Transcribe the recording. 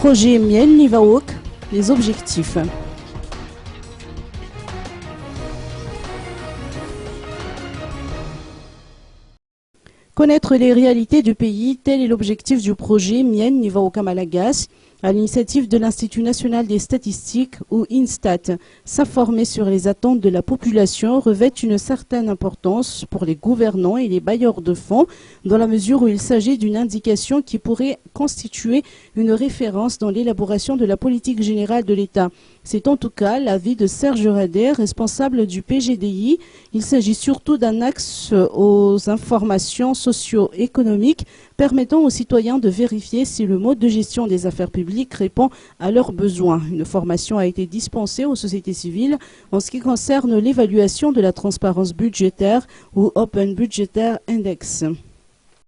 projet Miel Nivaok, les objectifs. Connaître les réalités du pays, tel est l'objectif du projet Mien Nivaok à Malagasy, à l'initiative de l'Institut national des statistiques ou INSTAT. S'informer sur les attentes de la population revêt une certaine importance pour les gouvernants et les bailleurs de fonds, dans la mesure où il s'agit d'une indication qui pourrait constituer une référence dans l'élaboration de la politique générale de l'État. C'est en tout cas l'avis de Serge Rader, responsable du PGDI. Il s'agit surtout d'un axe aux informations socio-économiques permettant aux citoyens de vérifier si le mode de gestion des affaires publiques répond à leurs besoins. Une formation a été dispensée aux sociétés civiles en ce qui concerne l'évaluation de la transparence budgétaire ou Open Budgetaire Index.